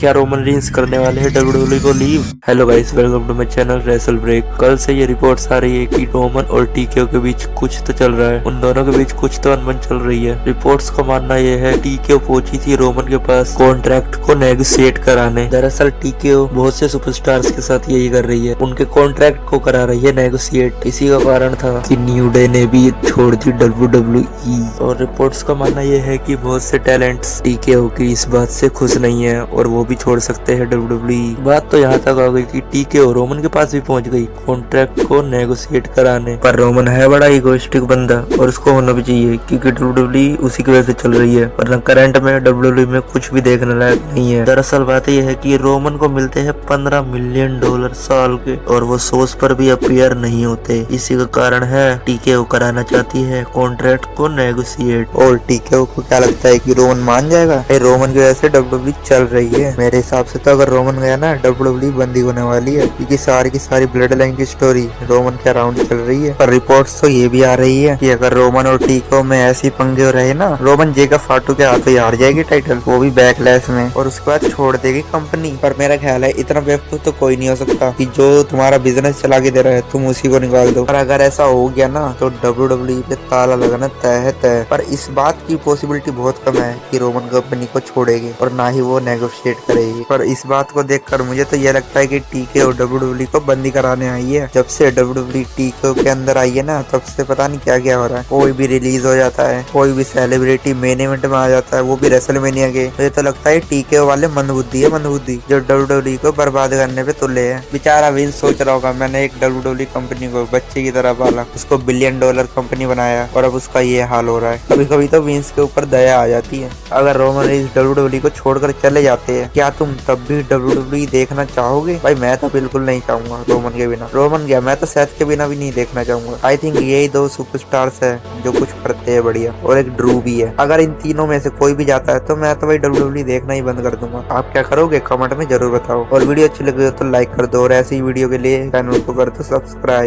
क्या Roman Reigns करने वाले हैं डब्ल्यूडब्ल्यू को leave. Hello guys, welcome to my channel wrestle break. कल से ये रिपोर्ट्स आ रही है कि रोमन और टीकेओ के बीच कुछ तो चल रहा है, उन दोनों के बीच कुछ तो अनबन चल रही है। रिपोर्ट्स का मानना ये है टीकेओ पहुंची थी रोमन के पास कॉन्ट्रैक्ट को नेगोशिएट कराने। दरअसल टीकेओ बहुत से सुपरस्टार्स के साथ यही कर रही है, उनके कॉन्ट्रैक्ट को करा रही है नेगोशिएट। इसी का कारण था कि न्यू डे ने भी छोड़ दी डब्ल्यूडब्ल्यूई। और रिपोर्ट्स का मानना यह है कि बहुत से टैलेंट्स टीकेओ की इस बात से खुश नहीं है और वो भी छोड़ सकते हैं डब्ल्यूडब्ल्यूई। बात तो यहाँ तक आ गई कि टीकेओ रोमन के पास भी पहुंच गई कॉन्ट्रैक्ट को नेगोशिएट कराने। पर रोमन है बड़ा इगोइस्टिक बंदा और उसको होना भी चाहिए, क्योंकि डब्ल्यूडब्ल्यूई उसी की वजह से चल रही है, वरना करंट में डब्ल्यूडब्ल्यूई में कुछ भी देखने लायक नहीं है। दरअसल बात यह है कि रोमन को मिलते हैं $15 मिलियन साल के, और वो शोज पर भी अपीयर नहीं होते। इसी का कारण है टीकेओ कराना चाहती है कॉन्ट्रैक्ट को नेगोशिएट। और टीकेओ को क्या लगता है कि रोमन मान जाएगा? रोमन की वजह से डब्ल्यूडब्ल्यूई चल रही है। मेरे हिसाब से तो अगर रोमन गया ना, डब्ल्यूडब्ल्यूई बंदी होने वाली है, क्योंकि सारी की सारी ब्लड लाइन की स्टोरी रोमन के अराउंड चल रही है। पर रिपोर्ट्स तो ये भी आ रही है कि अगर रोमन और टीकेओ में ऐसी पंगे रहे ना, रोमन जेका फाटू के हाथों हार जाएगी टाइटल, वो भी बैकलैश में, और उसके बाद छोड़ देगी कंपनी। पर मेरा ख्याल है इतना बेवकूफ तो कोई नहीं हो सकता कि जो तुम्हारा बिजनेस चला के दे रहा है तुम उसी को निकाल दो। पर अगर ऐसा हो गया ना तो डब्ल्यूडब्ल्यूई पे ताला लगाना तय है तय। पर इस बात की पॉसिबिलिटी बहुत कम है कि रोमन कंपनी को छोड़ेगी, और ना ही वो नेगोशिएट करेगी। पर इस बात को देखकर मुझे तो ये लगता है कि टीकेओ डब्ल्यूडब्ल्यूई को बंदी कराने आई है। जब से डब्ल्यूडब्ल्यूई टीकेओ के अंदर आई है ना, तब से पता नहीं क्या क्या हो रहा है। कोई भी रिलीज हो जाता है, कोई भी सेलिब्रिटी मेन इवेंट में आ जाता है, वो भी रेसलमेनिया के। मुझे तो लगता है टीकेओ वाले मंदबुद्धि है, मंदबुद्धि, जो डब्ल्यूडब्ल्यूई को बर्बाद करने पे तुले है। बेचारा विंस सोच रहा होगा मैंने एक डब्ल्यूडब्ल्यूई कंपनी को बच्चे की तरह पाला, उसको $1 बिलियन कंपनी बनाया, और अब उसका ये हाल हो रहा है। कभी कभी तो विंस के ऊपर दया आ जाती है। अगर रोमन रेंस डब्ल्यूडब्ल्यूई को छोड़कर चले जाते हैं, क्या तुम तब भी डब्ल्यूडब्ल्यूई देखना चाहोगे? भाई मैं तो बिल्कुल नहीं चाहूंगा रोमन के बिना। रोमन गया, मैं तो सेथ के बिना भी नहीं देखना चाहूंगा। आई थिंक यही दो सुपरस्टार्स है जो कुछ करते हैं बढ़िया, और एक ड्रू भी है। अगर इन तीनों में से कोई भी जाता है तो मैं तो भाई डब्ल्यूडब्ल्यूई देखना ही बंद कर दूंगा। आप क्या करोगे कमेंट में जरूर बताओ, और वीडियो अच्छी लगी हो तो लाइक कर दो, और ऐसी वीडियो के लिए चैनल को कर दो सब्सक्राइब।